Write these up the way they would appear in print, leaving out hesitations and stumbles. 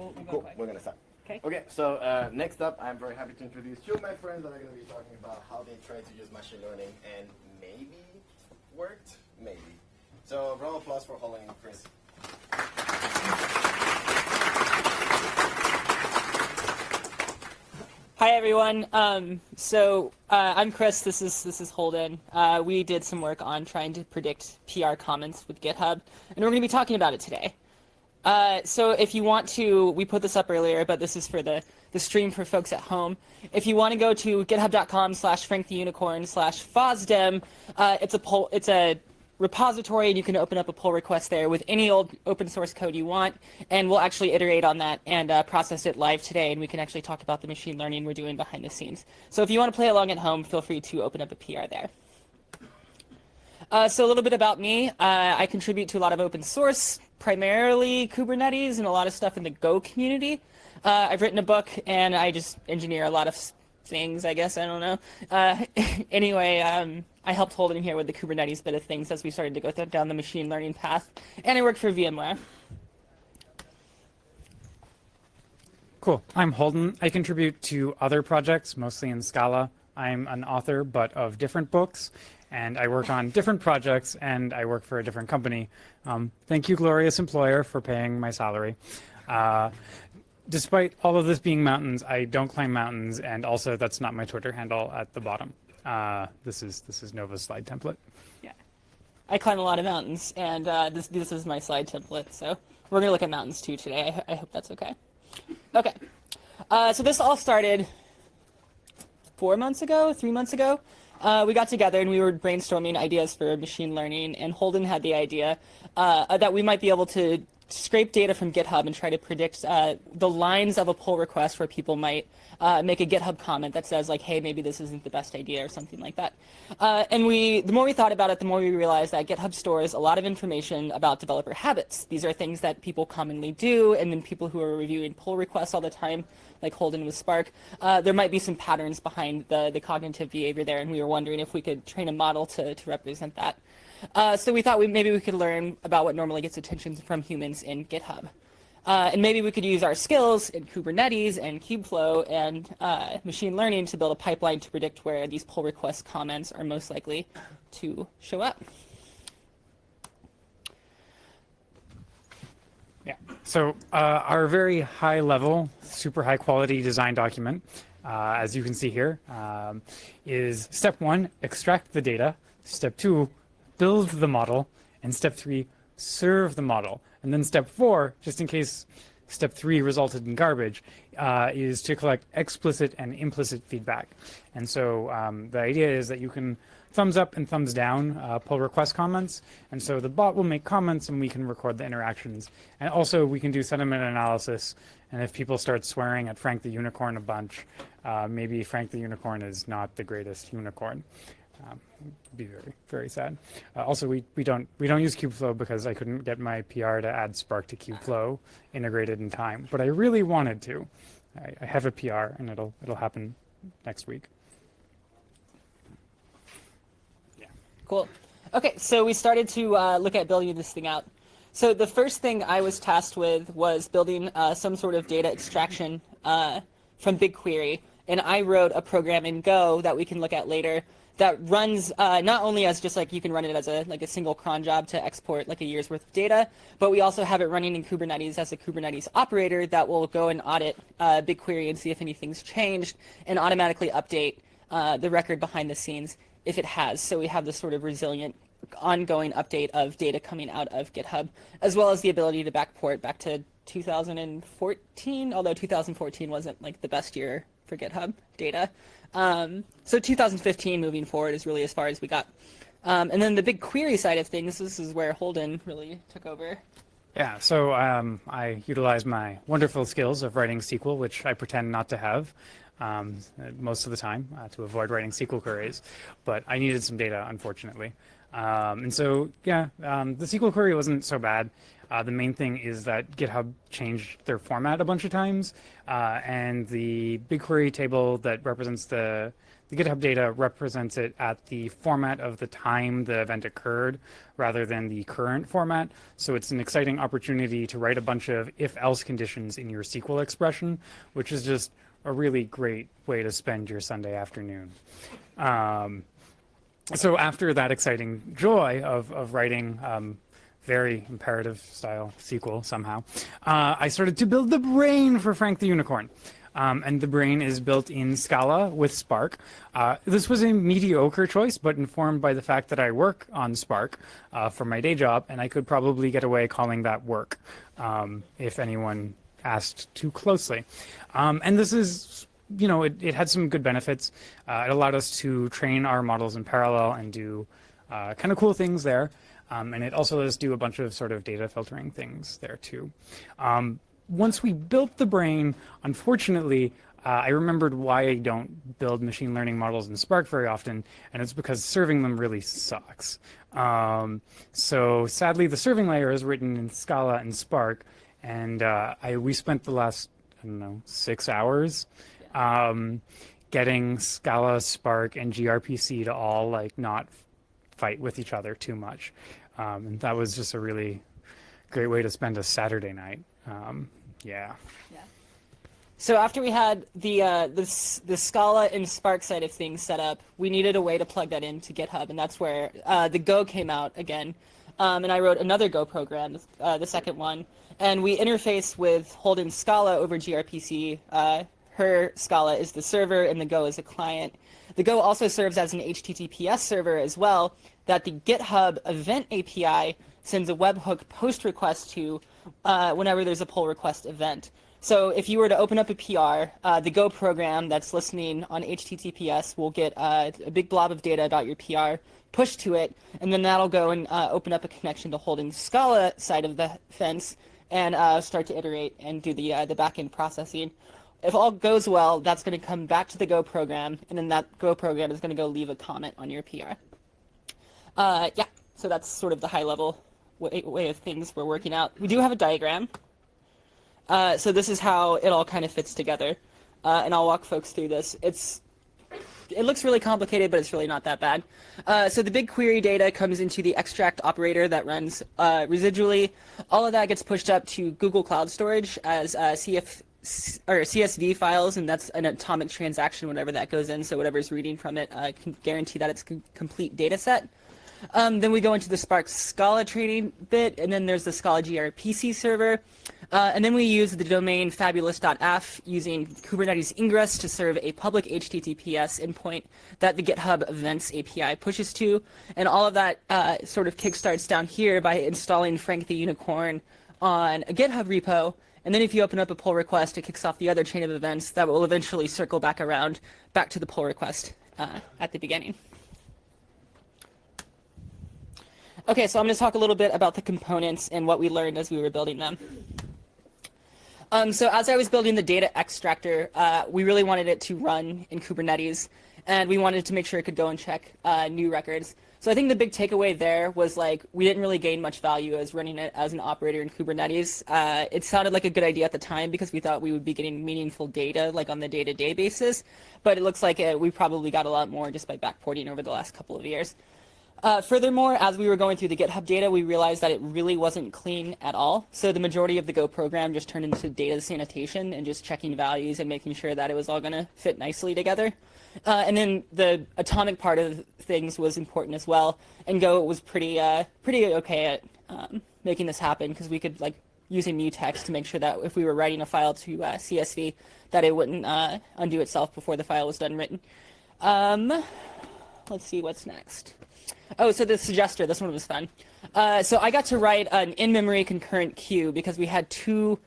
we'll go Cool. quick. We're gonna start. Okay. Okay. So next up, I'm very happy to introduce two of my friends that are going to be talking about how they try to use machine learning and maybe worked, maybe. So round of applause for Holden and Chris. Hi everyone. I'm Chris. This is Holden. We did some work on trying to predict PR comments with GitHub, and we're going to be talking about it today. So if you want to, we put this up earlier, but this is for the stream for folks at home. If you want to go to github.com/franktheunicorn/FOSDEM, it's a repository, and you can open up a pull request there with any old open source code you want, and we'll actually iterate on that and process it live today, and we can actually talk about the machine learning we're doing behind the scenes. So if you want to play along at home, feel free to open up a PR there. So a little bit about me. I contribute to a lot of open source, primarily Kubernetes, and a lot of stuff in the Go community. I've written a book, and I just engineer a lot of things, I guess. I don't know. Anyway, I helped Holden here with the Kubernetes bit of things as we started to go down the machine learning path. And I work for VMware. Cool. I'm Holden. I contribute to other projects, mostly in Scala. I'm an author, but of different books. And I work on different projects, and I work for a different company. Thank you, glorious employer, for paying my salary. Despite all of this being mountains, I don't climb mountains, and also that's not my Twitter handle at the bottom. This is Nova's slide template. Yeah, I climb a lot of mountains, and this is my slide template. So we're gonna look at mountains too today. I hope that's okay. Okay, so this all started 3 months ago. We got together and we were brainstorming ideas for machine learning, and Holden had the idea that we might be able to scrape data from GitHub and try to predict the lines of a pull request where people might make a GitHub comment that says like, hey, maybe this isn't the best idea or something like that. And the more we thought about it, the more we realized that GitHub stores a lot of information about developer habits. These are things that people commonly do, and then people who are reviewing pull requests all the time, like Holden with Spark, there might be some patterns behind the cognitive behavior there, and we were wondering if we could train a model to represent that. So we thought maybe we could learn about what normally gets attention from humans in GitHub. And maybe we could use our skills in Kubernetes and Kubeflow and machine learning to build a pipeline to predict where these pull request comments are most likely to show up. Yeah. So our very high level, super high quality design document, as you can see here, is step 1, extract the data. Step 2, build the model. And step 3, serve the model. And then step 4, just in case step 3 resulted in garbage, is to collect explicit and implicit feedback. And so the idea is that you can thumbs up and thumbs down pull request comments. And so the bot will make comments and we can record the interactions. And also we can do sentiment analysis. And if people start swearing at Frank the Unicorn a bunch, maybe Frank the Unicorn is not the greatest unicorn. Be very, very sad. Also, we don't use Kubeflow because I couldn't get my PR to add Spark to Kubeflow integrated in time. But I really wanted to. I have a PR, and it'll happen next week. Yeah. Cool. Okay, so we started to look at building this thing out. So the first thing I was tasked with was building some sort of data extraction from BigQuery, and I wrote a program in Go that we can look at later that runs not only as just like you can run it as a single cron job to export like a year's worth of data, but we also have it running in Kubernetes as a Kubernetes operator that will go and audit BigQuery and see if anything's changed and automatically update the record behind the scenes if it has. So we have this sort of resilient ongoing update of data coming out of GitHub, as well as the ability to backport back to 2014, although 2014 wasn't like the best year for GitHub data. So 2015 moving forward is really as far as we got. And then the BigQuery side of things, this is where Holden really took over. Yeah, so I utilize my wonderful skills of writing SQL, which I pretend not to have most of the time to avoid writing SQL queries. But I needed some data, unfortunately. And so, yeah, the SQL query wasn't so bad. The main thing is that GitHub changed their format a bunch of times, and the BigQuery table that represents the the GitHub data represents it at the format of the time the event occurred rather than the current format. So it's an exciting opportunity to write a bunch of if-else conditions in your SQL expression, which is just a really great way to spend your Sunday afternoon. So after that exciting joy of writing very imperative style SQL somehow, I started to build the brain for Frank the Unicorn. And the brain is built in Scala with Spark. This was a mediocre choice, but informed by the fact that I work on Spark for my day job, and I could probably get away calling that work if anyone asked too closely. And this is, you know, it had some good benefits. It allowed us to train our models in parallel and do kind of cool things there. And it also let us do a bunch of sort of data filtering things there too. Once we built the brain, unfortunately, I remembered why I don't build machine learning models in Spark very often, and it's because serving them really sucks. So sadly, the serving layer is written in Scala and Spark, and we spent the last, I don't know, 6 hours getting Scala, Spark, and gRPC to all like not fight with each other too much. And that was just a really great way to spend a Saturday night. Yeah. So after we had the Scala and Spark side of things set up, we needed a way to plug that into GitHub, and that's where the Go came out again. And I wrote another Go program, the second one, and we interface with Holden's Scala over gRPC. Her Scala is the server, and the Go is a client. The Go also serves as an HTTPS server as well that the GitHub event API sends a webhook post request to whenever there's a pull request event. So if you were to open up a PR, the Go program that's listening on HTTPS will get a big blob of data about your PR pushed to it, and then that'll go and open up a connection to Holden's Scala side of the fence and start to iterate and do the backend processing. If all goes well, that's going to come back to the Go program, and then that Go program is going to go leave a comment on your PR. Yeah, so that's sort of the high-level way of things we're working out. We do have a diagram. So this is how it all kind of fits together, and I'll walk folks through this. It looks really complicated, but it's really not that bad. So the BigQuery data comes into the extract operator that runs residually. All of that gets pushed up to Google Cloud Storage as CSV files, and that's an atomic transaction whenever that goes in, so whatever's reading from it can guarantee that it's a complete data set. Then we go into the Spark Scala training bit, and then there's the Scala gRPC server. And then we use the domain fabulous.af using Kubernetes ingress to serve a public HTTPS endpoint that the GitHub Events API pushes to. And all of that sort of kickstarts down here by installing Frank the Unicorn on a GitHub repo. And then if you open up a pull request, it kicks off the other chain of events that will eventually circle back around back to the pull request at the beginning. Okay, so I'm going to talk a little bit about the components and what we learned as we were building them. So as I was building the data extractor, we really wanted it to run in Kubernetes, and we wanted to make sure it could go and check new records. So I think the big takeaway there was like we didn't really gain much value as running it as an operator in Kubernetes. It sounded like a good idea at the time because we thought we would be getting meaningful data like on the day-to-day basis, but it looks like we probably got a lot more just by backporting over the last couple of years. Furthermore, as we were going through the GitHub data, we realized that it really wasn't clean at all. So the majority of the Go program just turned into data sanitation and just checking values and making sure that it was all going to fit nicely together. And then the atomic part of things was important as well. And Go was pretty okay at making this happen because we could like use a mutex to make sure that if we were writing a file to CSV, that it wouldn't undo itself before the file was done written. Let's see what's next. Oh, so the suggester, this one was fun. So I got to write an in-memory concurrent queue because we had two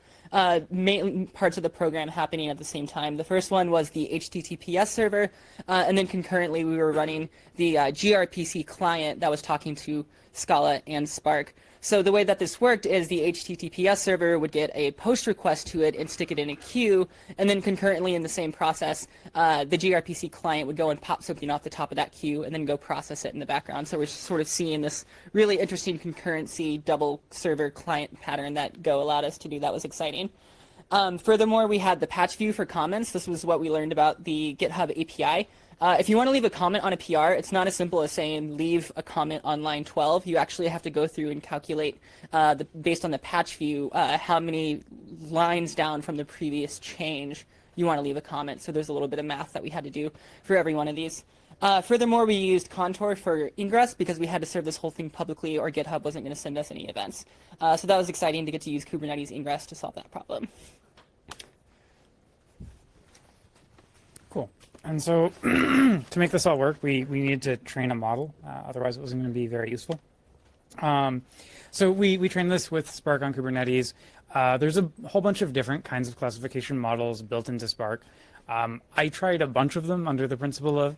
main parts of the program happening at the same time. The first one was the HTTPS server, and then concurrently we were running the gRPC client that was talking to Scala and Spark. So the way that this worked is the HTTPS server would get a post request to it and stick it in a queue, and then concurrently in the same process, the gRPC client would go and pop something off the top of that queue and then go process it in the background. So we're sort of seeing this really interesting concurrency double server client pattern that Go allowed us to do. That was exciting. Furthermore, we had the patch view for comments. This was what we learned about the GitHub API. If you want to leave a comment on a PR, it's not as simple as saying leave a comment on line 12. You actually have to go through and calculate, based on the patch view, how many lines down from the previous change you want to leave a comment. So there's a little bit of math that we had to do for every one of these. Furthermore, we used Contour for ingress because we had to serve this whole thing publicly or GitHub wasn't going to send us any events. So that was exciting to get to use Kubernetes ingress to solve that problem. Cool. And so to make this all work, we needed to train a model. Otherwise, it wasn't going to be very useful. So we trained this with Spark on Kubernetes. There's a whole bunch of different kinds of classification models built into Spark. I tried a bunch of them under the principle of,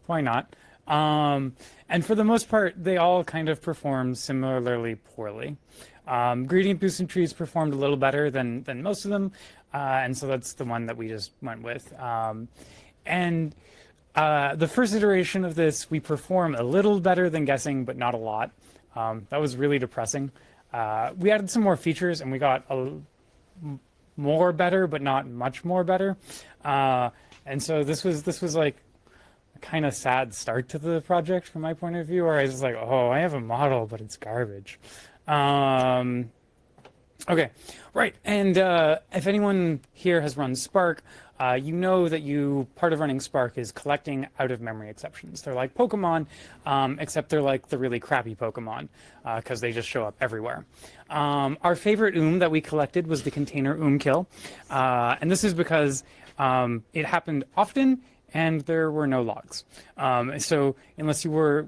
why not? And for the most part, they all kind of perform similarly poorly. Gradient boosted trees performed a little better than most of them, and so that's the one that we just went with. The first iteration of this, we perform a little better than guessing, but not a lot. That was really depressing. We added some more features, and we got more better, but not much more better. And so this was like a kind of sad start to the project from my point of view, where I was like, oh, I have a model, but it's garbage. Okay, right. And if anyone here has run Spark, you know that part of running Spark is collecting out-of-memory exceptions. They're like Pokemon, except they're like the really crappy Pokemon, because they just show up everywhere. Our favorite that we collected was the container kill. And this is because it happened often, and there were no logs. So unless you were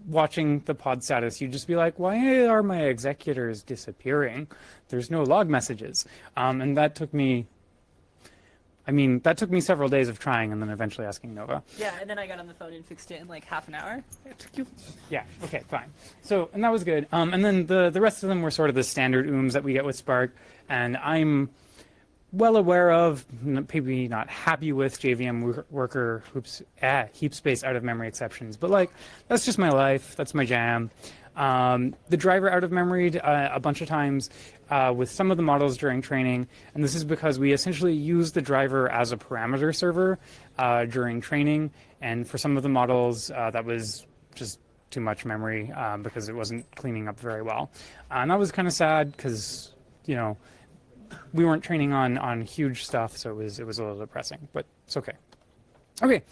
watching the pod status, you'd just be like, why are my executors disappearing? There's no log messages. And that took me several days of trying and then eventually asking Nova. Yeah, and then I got on the phone and fixed it in like half an hour. It took you? Yeah, okay, fine. So, and that was good. And then the rest of them were sort of the standard that we get with Spark. And I'm well aware of, maybe not happy with JVM worker heap space out of memory exceptions, but like, that's just my life. That's my jam. The driver out of memory a bunch of times with some of the models during training, and this is because we essentially use the driver as a parameter server during training, and for some of the models that was just too much memory because it wasn't cleaning up very well. And that was kind of sad because, we weren't training on huge stuff, so it was a little depressing, but it's okay. Okay,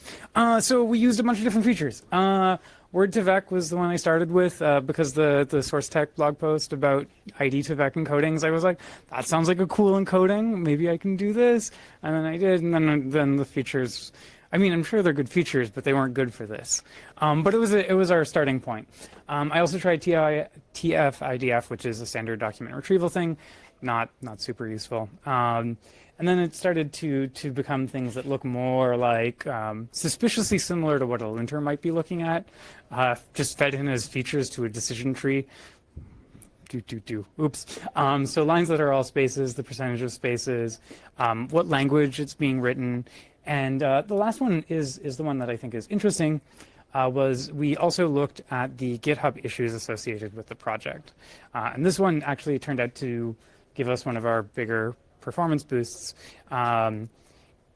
so we used a bunch of different features. Word to Vec was the one I started with because the source tech blog post about ID to Vec encodings, I was like, that sounds like a cool encoding. Maybe I can do this. And then I did, and then the features, I'm sure they're good features, but they weren't good for this. But it was our starting point. I also tried TF-IDF, which is a standard document retrieval thing. Not super useful. And then it started to become things that look more like suspiciously similar to what a linter might be looking at, just fed in as features to a decision tree. Oops. So lines that are all spaces, the percentage of spaces, what language it's being written. And the last one is the one that I think is interesting, was we also looked at the GitHub issues associated with the project. And this one actually turned out to give us one of our bigger performance boosts.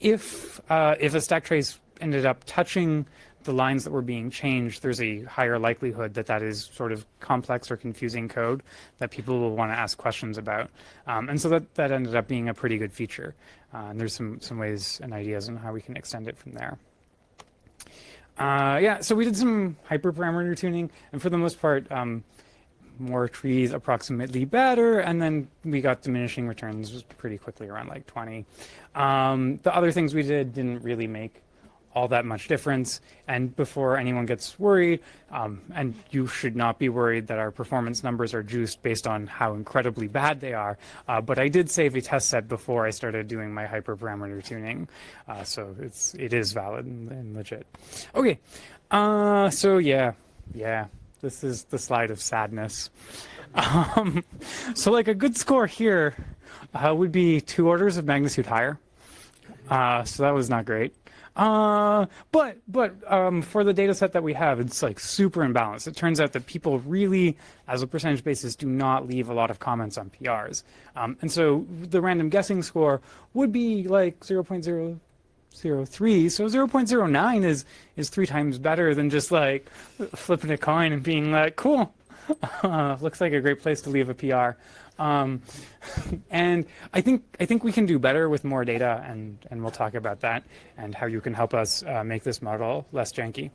If a stack trace ended up touching the lines that were being changed, there's a higher likelihood that is sort of complex or confusing code that people will want to ask questions about. And so that ended up being a pretty good feature. And there's some ways and ideas on how we can extend it from there. So we did some hyperparameter tuning, and for the most part, more trees approximately better, and then we got diminishing returns pretty quickly, around like 20. The other things we did didn't really make all that much difference, and before anyone gets worried, and you should not be worried that our performance numbers are juiced based on how incredibly bad they are, but I did save a test set before I started doing my hyperparameter tuning, so it is valid and legit. Okay, so yeah. This is the slide of sadness. So like a good score here would be 2 orders of magnitude higher. So that was not great. But for the data set that we have, it's like super imbalanced. It turns out that people really, as a percentage basis, do not leave a lot of comments on PRs. And so the random guessing score would be like 0.0 0.03. So 0.09 is 3 times better than just like flipping a coin and being like, cool, looks like a great place to leave a PR. And I think we can do better with more data, and we'll talk about that and how you can help us make this model less janky.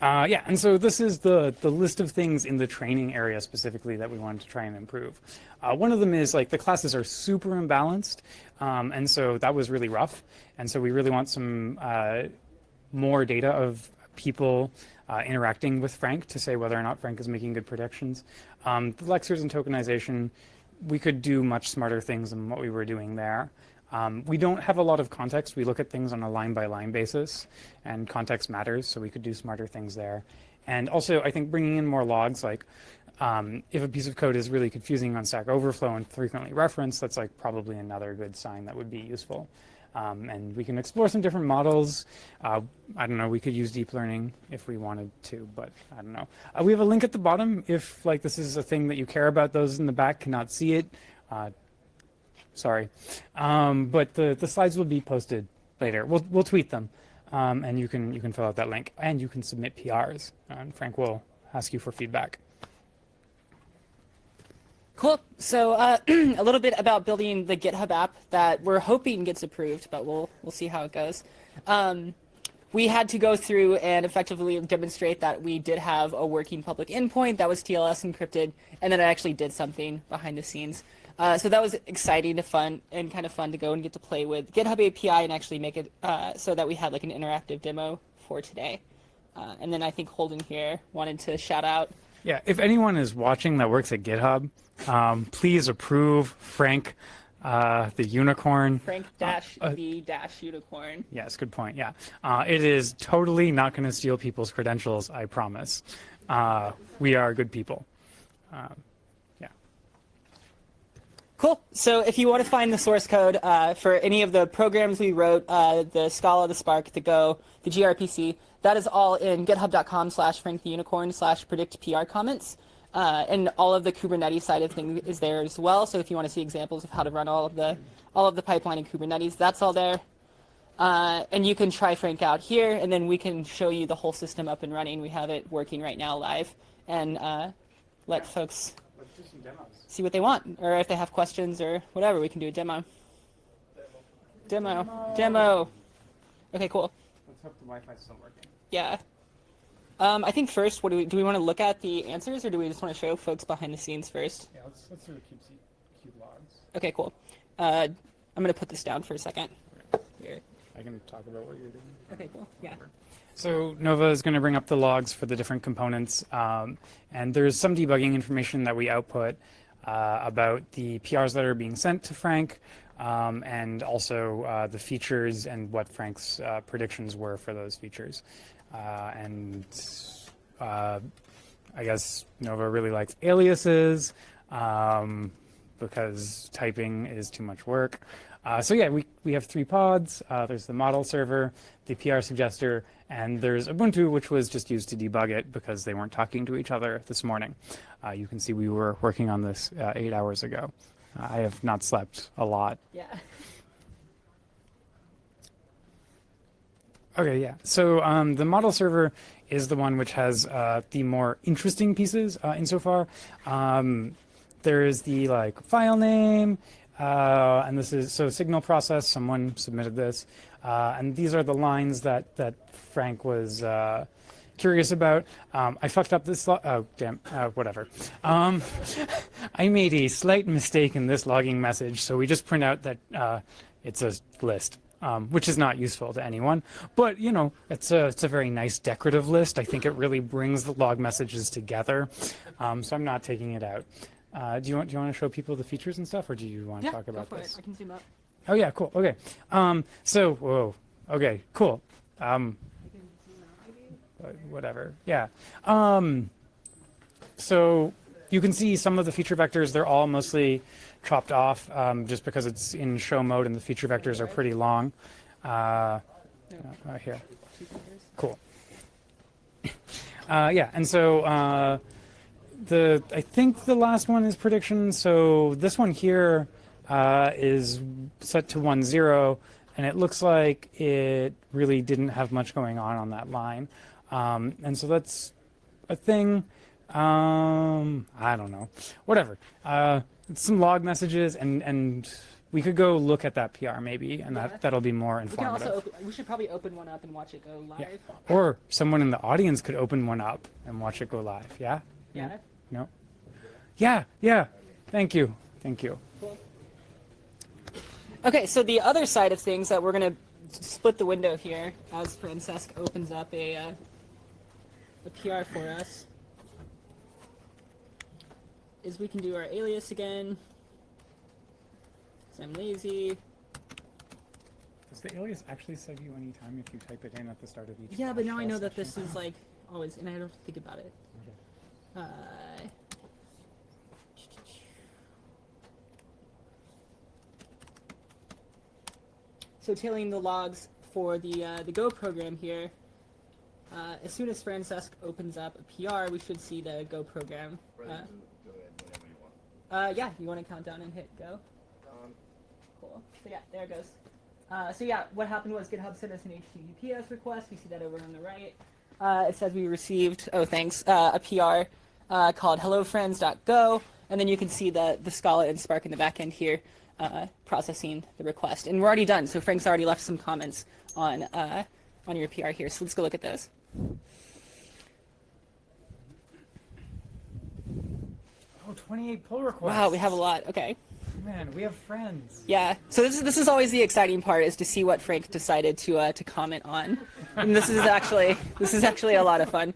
Yeah, and so this is the list of things in the training area specifically that we wanted to try and improve. One of them is like the classes are super imbalanced, and so that was really rough. And so we really want some more data of people interacting with Frank to say whether or not Frank is making good predictions. The lectures and tokenization, we could do much smarter things than what we were doing there. We don't have a lot of context. We look at things on a line-by-line basis, and context matters, so we could do smarter things there. And also, I think bringing in more logs, like if a piece of code is really confusing on Stack Overflow and frequently referenced, that's like probably another good sign that would be useful. And we can explore some different models. I don't know, we could use deep learning if we wanted to, but I don't know. We have a link at the bottom if like this is a thing that you care about. Those in the back cannot see it. Sorry, but the slides will be posted later. We'll tweet them, and you can fill out that link, and you can submit PRs, and Frank will ask you for feedback. Cool. So a little bit about building the GitHub app that we're hoping gets approved, but we'll see how it goes. We had to go through and effectively demonstrate that we did have a working public endpoint that was TLS encrypted, and then it actually did something behind the scenes. So that was exciting and kind of fun to go and get to play with GitHub API and actually make it so that we had like an interactive demo for today. And then I think Holden here wanted to shout out. Yeah, if anyone is watching that works at GitHub, please approve Frank, the unicorn. Frank-the-unicorn. Yes, good point. Yeah, it is totally not going to steal people's credentials, I promise. We are good people. Cool. So if you want to find the source code for any of the programs we wrote, the Scala, the Spark, the Go, the gRPC, that is all in github.com/franktheunicorn/predictprcomments. And all of the Kubernetes side of things is there as well. So if you want to see examples of how to run all of the pipeline in Kubernetes, that's all there. And you can try Frank out here, and then we can show you the whole system up and running. We have it working right now live, and let folks do some demos. See what they want, or if they have questions or whatever, we can do a demo. Demo. Okay, cool. Let's hope the Wi-Fi is still working. Yeah. I think first, do we want to look at the answers, or do we just want to show folks behind the scenes first? Yeah, let's do the cube logs. Okay, cool. I'm gonna put this down for a second. Here. I can talk about what you're doing. Okay, cool. Yeah. So Nova is going to bring up the logs for the different components, and there's some debugging information that we output about the PRs that are being sent to Frank, and also the features and what Frank's predictions were for those features. And I guess Nova really likes aliases because typing is too much work. So yeah, we have 3 pods. There's the model server, the PR suggester, and there's Ubuntu, which was just used to debug it because they weren't talking to each other this morning. You can see we were working on this 8 hours ago. I have not slept a lot. Yeah. Okay, yeah. So the model server is the one which has the more interesting pieces insofar. There is the file name, and this is signal process. Someone submitted this, and these are the lines that Frank was curious about. I fucked up this. Oh damn! Whatever. I made a slight mistake in this logging message, so we just print out that it's a list. Which is not useful to anyone, but it's a very nice decorative list. I think it really brings the log messages together, so I'm not taking it out. Do you want to show people the features and stuff, or do you want to talk about this? I can zoom up. Oh yeah, cool. Okay. Whoa. Okay, cool. Whatever. Yeah. So you can see some of the feature vectors. They're all mostly chopped off just because it's in show mode and the feature vectors are pretty long. Here. Cool. Yeah, and so I think the last one is prediction. So this one here is set to 1, 0. and it looks like it really didn't have much going on that line. And so that's a thing. I don't know. Whatever. Some log messages, and we could go look at that PR maybe, and Yeah. that'll be more We can informative. also we should probably open one up and watch it go live. Yeah. Or someone in the audience could open one up and watch it go live. Yeah? Yeah. No? Yeah, yeah. Thank you. Thank you. Cool. Okay, so the other side of things that we're gonna split the window here as Francesc opens up a PR for us is we can do our alias again. So I'm lazy. Does the alias actually save you any time if you type it in at the start of each? Yeah, but now I know PowerShell that session? this is like always, and I don't think about it. Okay. So tailing the logs for the Go program here. As soon as Francesc opens up a PR, we should see the Go program. Ready to do it whenever you want. Yeah, you want to count down and hit Go? Cool. So yeah, there it goes. So yeah, what happened was GitHub sent us an HTTPS request. You see that over on the right. It says we received, oh thanks, a PR called hellofriends.go, and then you can see the Scala and Spark in the back end here processing the request. And we're already done, so Frank's already left some comments on your PR here. So let's go look at those. Oh, 28 pull requests. Wow, we have a lot. Okay. Man, we have friends. Yeah. So this is always the exciting part, is to see what Frank decided to comment on. And this is actually a lot of fun.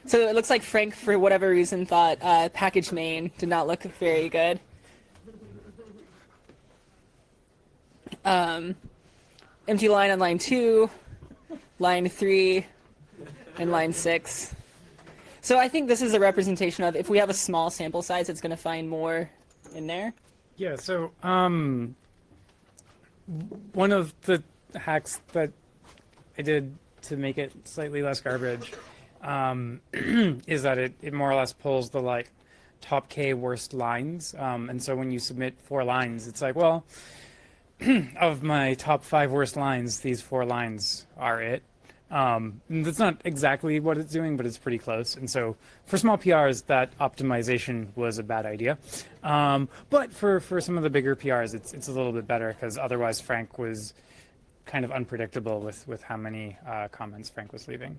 So it looks like Frank, for whatever reason, thought package main did not look very good. Empty line on line 2, line 3, and line 6. So I think this is a representation of, if we have a small sample size, it's going to find more in there. Yeah, so one of the hacks that I did to make it slightly less garbage is that it more or less pulls the like top K worst lines. And so when you submit 4 lines, it's like, well, of my top 5 worst lines, these 4 lines are it. That's not exactly what it's doing, but it's pretty close. And so for small PRs, that optimization was a bad idea. But for some of the bigger PRs, it's a little bit better, because otherwise Frank was kind of unpredictable with how many comments Frank was leaving.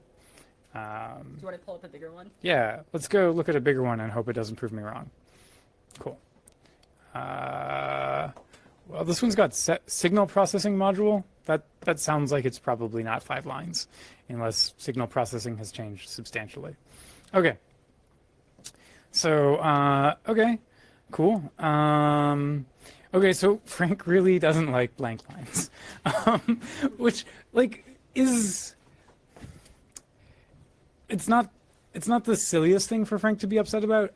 Do you want to pull up a bigger one? Yeah, let's go look at a bigger one and hope it doesn't prove me wrong. Cool. Well, this one's got signal processing module. That sounds like it's probably not 5 lines, unless signal processing has changed substantially. Okay. So, okay, cool. Okay, so Frank really doesn't like blank lines, which like is, it's not the silliest thing for Frank to be upset about,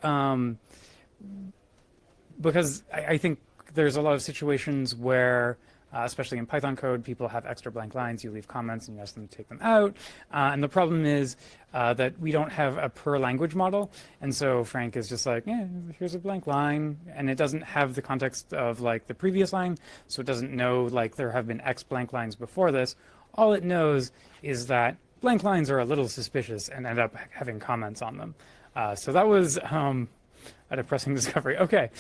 because I think there's a lot of situations where, especially in Python code, people have extra blank lines. You leave comments and you ask them to take them out. And the problem is that we don't have a per language model. And so Frank is just like, yeah, here's a blank line. And it doesn't have the context of like the previous line. So it doesn't know like there have been X blank lines before this. All it knows is that blank lines are a little suspicious and end up having comments on them. So that was a depressing discovery. Okay,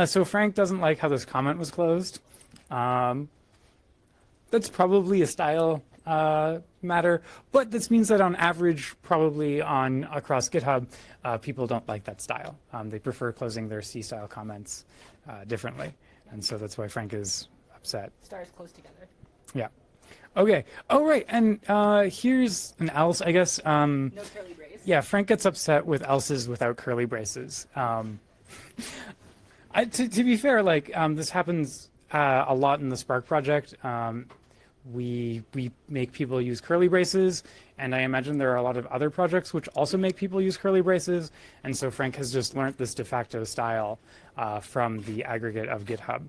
so Frank doesn't like how this comment was closed. That's probably a style matter, but this means that on average, probably across GitHub, people don't like that style. They prefer closing their C-style comments differently, and so that's why Frank is upset. Stars close together. Yeah. Okay. Oh, right. And here's an else, I guess. No curly brace. Yeah, Frank gets upset with else's without curly braces. To be fair, like this happens a lot in the Spark project. We make people use curly braces, and I imagine there are a lot of other projects which also make people use curly braces. And so Frank has just learned this de facto style from the aggregate of GitHub.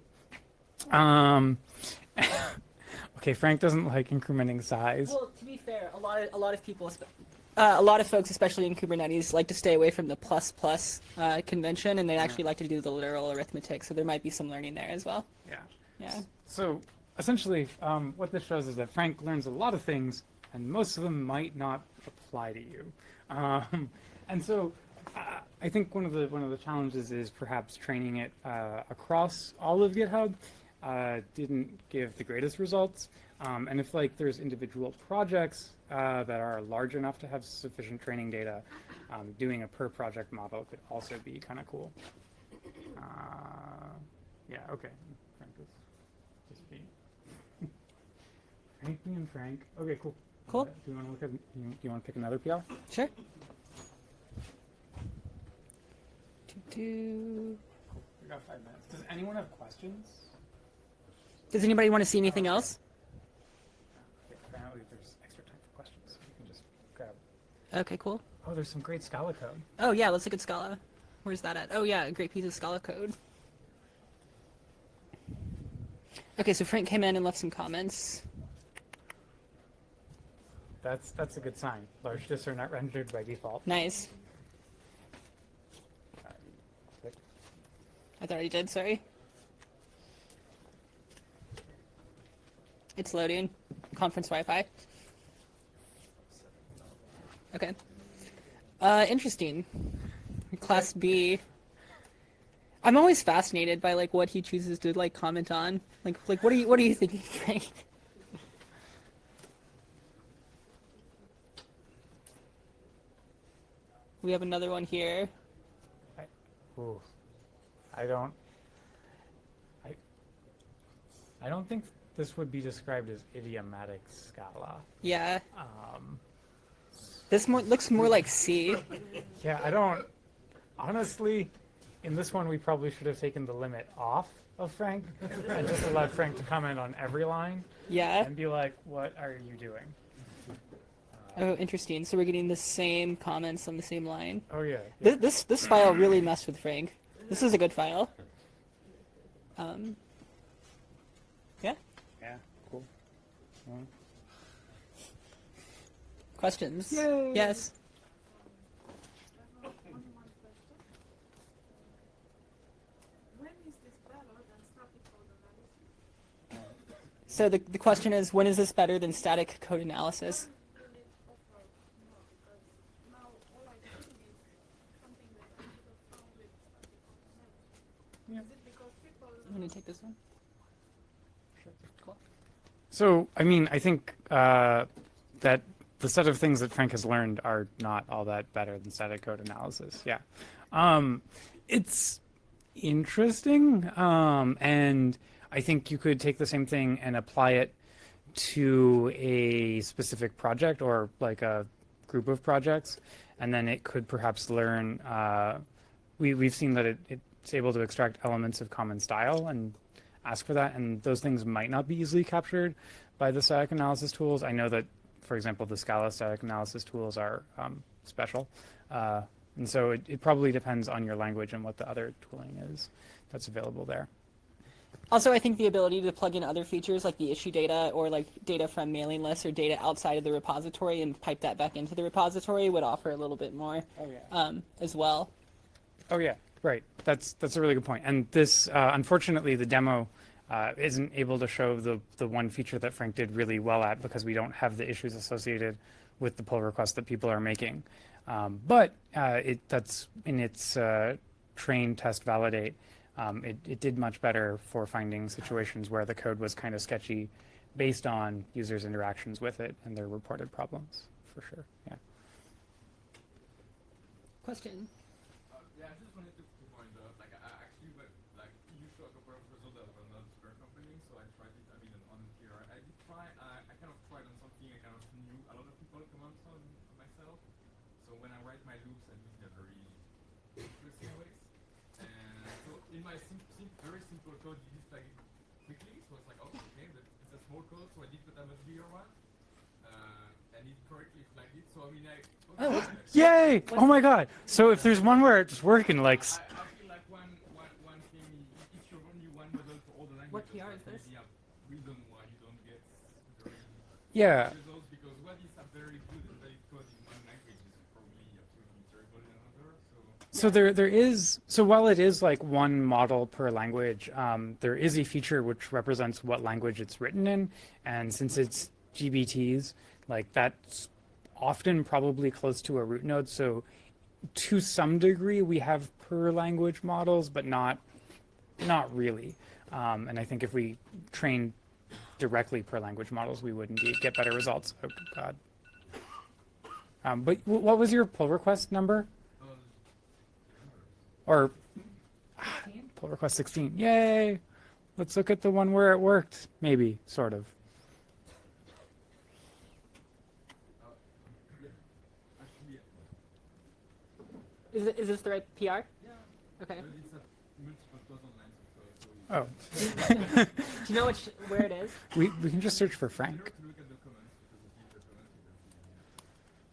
Okay, Frank doesn't like incrementing size. Well, to be fair, a lot of people, a lot of folks, especially in Kubernetes, like to stay away from the plus convention, and they actually like to do the literal arithmetic. So there might be some learning there as well. Yeah. Yeah. So essentially, what this shows is that Frank learns a lot of things, and most of them might not apply to you. And so, I think one of the challenges is perhaps training it across all of GitHub didn't give the greatest results. And if like there's individual projects that are large enough to have sufficient training data, doing a per project model could also be kind of cool. Yeah, okay. Frank is just being Frank being Frank. Okay, cool. Cool. Do you want to look at? Do you want to pick another PR? Sure. Do. We got 5 minutes. Does anyone have questions? Does anybody want to see anything else? Okay, apparently there's extra time for questions. So you can just grab. Okay, cool. Oh, there's some great Scala code. Oh yeah, let's look at Scala. Where's that at? Oh yeah, a great piece of Scala code. Okay, so Frank came in and left some comments. That's a good sign. Large disks are not rendered by default. Nice. Click. I thought I did, sorry. It's loading. Conference Wi-Fi. Okay. Interesting. Class B. I'm always fascinated by like what he chooses to like comment on. Like what are you thinking, Frank? We have another one here. Ooh, I don't think this would be described as idiomatic Scala. Yeah. Um, This looks more like C. yeah, I don't. Honestly, in this one, we probably should have taken the limit off of Frank and just allowed Frank to comment on every line Yeah. and be like, "What are you doing?" Oh, interesting. So we're getting the same comments on the same line. Oh yeah. Yeah. This file really messed with Frank. This is a good file. Yeah. Yeah. Cool. Questions? Yay. Yes. When is this better than static code analysis? So the question is, when is this better than static code analysis? Will it offer more? Because now all I think is something that I should have found with static code analysis. Yeah. Is it because people I'm gonna take this one. Cool. So, I mean, I think that the set of things that Frank has learned are not all that better than static code analysis. Yeah. It's interesting. And I think you could take the same thing and apply it to a specific project or like a group of projects. And then it could perhaps learn, we've seen that it's able to extract elements of common style and ask for that. And those things might not be easily captured by the static analysis tools. I know that, for example, the Scala static analysis tools are special. And so it probably depends on your language and what the other tooling is that's available there. Also, I think the ability to plug in other features like the issue data or like data from mailing lists or data outside of the repository and pipe that back into the repository would offer a little bit more as well. Oh yeah, right. That's a really good point. And this, unfortunately, the demo isn't able to show the one feature that Frank did really well at because we don't have the issues associated with the pull requests that people are making. But that's in its train, test, validate. It did much better for finding situations where the code was kind of sketchy based on users' interactions with it and their reported problems, for sure. Yeah. Question? Yeah, I just wanted to point out, like, I actually went, like, you showed a couple of results of another Square company, so I tried it, I mean, on here. I did try, I kind of tried on something I kind of knew a lot of people comment on myself. So when I write my loops, I use them very interesting ways. And so in my very simple code, you just like it quickly, so it's like, oh, okay, but it's a small code, so I did put a much bigger one. And it correctly flagged it, so I mean, Yay! Oh my god! So if there's one where it's working, like. I feel like one thing, if you only one model for all the languages, What PR is this? maybe a reason why you don't get very Yeah. results, because what is a very good and valid code in one language is probably absolutely terrible in another. So there is, so while it is like one model per language, there is a feature which represents what language it's written in, and since it's GBTs, like that's often probably close to a root node. So to some degree, we have per language models, but not really. And I think if we trained directly per language models, we would indeed get better results. Oh God. But what was your pull request number? Or pull request 16. Yay! Let's look at the one where it worked. Maybe, sort of. Actually, Is this the right PR? yeah. Okay. It's a multiple thousand lines of code. So Do you know where it is? We can just search for you Frank. have to look at the comments because if you the comments,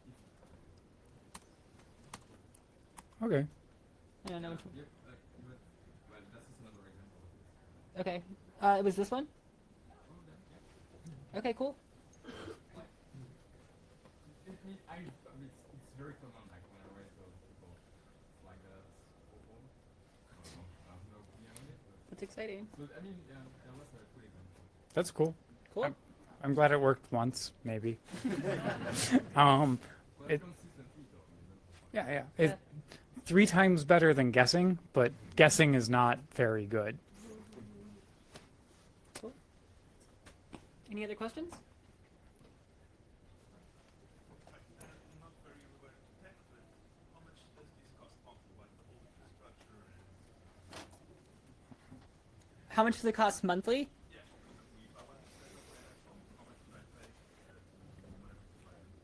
you can see. Okay. I don't know which one. Yep. Well, that's just another example of this. Okay. It was this one? Okay, cool. It's very common, like when I write those people like that. I have no opinion on it, That's exciting. but I mean, yeah, that's a quick example. That's cool. Cool. I'm glad it worked once, maybe. Well, It- consistently though, I mean, Yeah. It, 3 times better than guessing, but guessing is not very good. Cool. Any other questions? Not very aware of tech, but how much does this cost monthly, like the whole infrastructure and How much does it cost monthly? yeah, if I want to set up that, how much would I pay?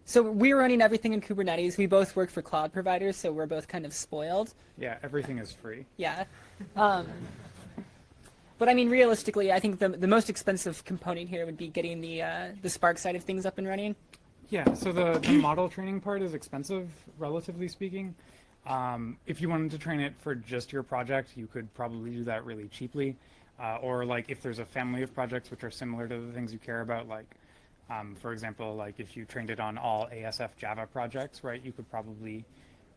So we're running everything in Kubernetes. We both work for cloud providers, so we're both kind of spoiled. Yeah, everything is free. Yeah. But I mean, realistically, I think the most expensive component here would be getting the Spark side of things up and running. Yeah, so the model training part is expensive, relatively speaking. If you wanted to train it for just your project, you could probably do that really cheaply. Or like if there's a family of projects which are similar to the things you care about, like for example, like if you trained it on all ASF Java projects, right, you could probably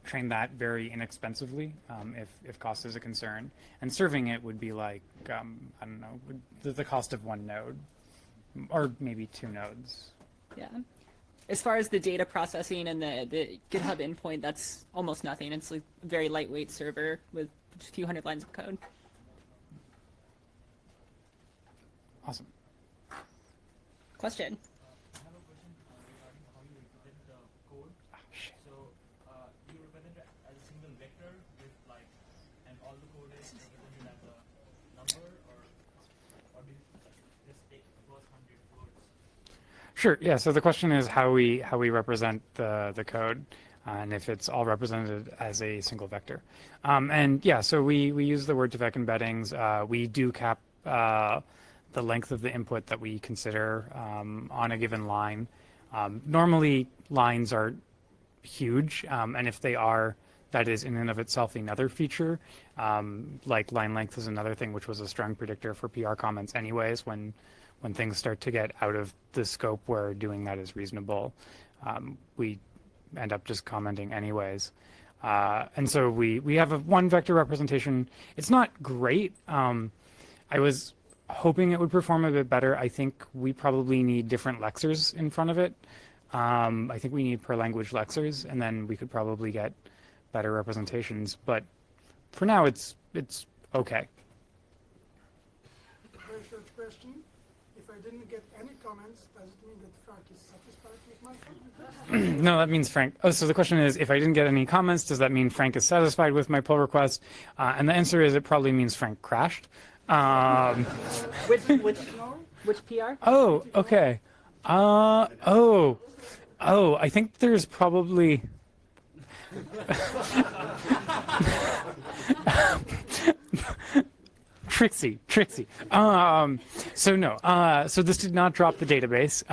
train that very inexpensively if cost is a concern. And serving it would be like, I don't know, the cost of one node, or maybe 2 nodes. Yeah. As far as the data processing and the GitHub endpoint, that's almost nothing. It's like a very lightweight server with just a few hundred lines of code. Awesome. Question? I have a question regarding how you represent the code. Shit. So you represent it as a single vector with like, and all the code is represented as a number, or do you just take the first 100 words? Sure. Yeah. So the question is how we represent the code, and if it's all represented as a single vector. And yeah, so we use the word2vec embeddings. We do cap the length of the input that we consider on a given line. Normally, lines are huge, and if they are, that is in and of itself another feature. Like line length is another thing, which was a strong predictor for PR comments anyways, when things start to get out of the scope where doing that is reasonable, we end up just commenting anyways. And so we have a one vector representation. It's not great. I was hoping it would perform a bit better. I think we probably need different lexers in front of it. I think we need per language lexers, and then we could probably get better representations. But for now, it's okay. Very short question. If I didn't get any comments, does it mean that Frank is satisfied with my code? No, that means Frank. Oh, so the question is, if I didn't get any comments, does that mean Frank is satisfied with my pull request? And the answer is, it probably means Frank crashed. Which PR? Oh, okay. I think there's probably. Trixie. So no. So this did not drop the database,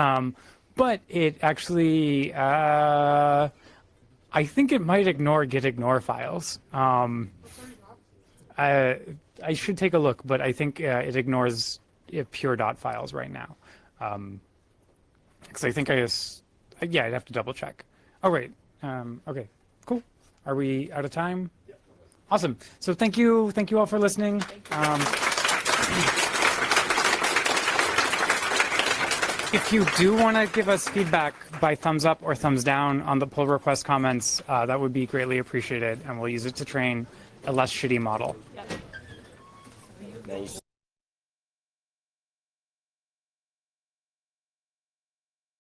but it actually. I think it might ignore gitignore files. I should take a look, but I think it ignores pure dot files right now. Because I think I'd have to double check. Oh, wait. Okay, cool. Are we out of time? Yep. Awesome. So thank you all for listening. If you do want to give us feedback by thumbs up or thumbs down on the pull request comments, that would be greatly appreciated, and we'll use it to train a less shitty model. Nice.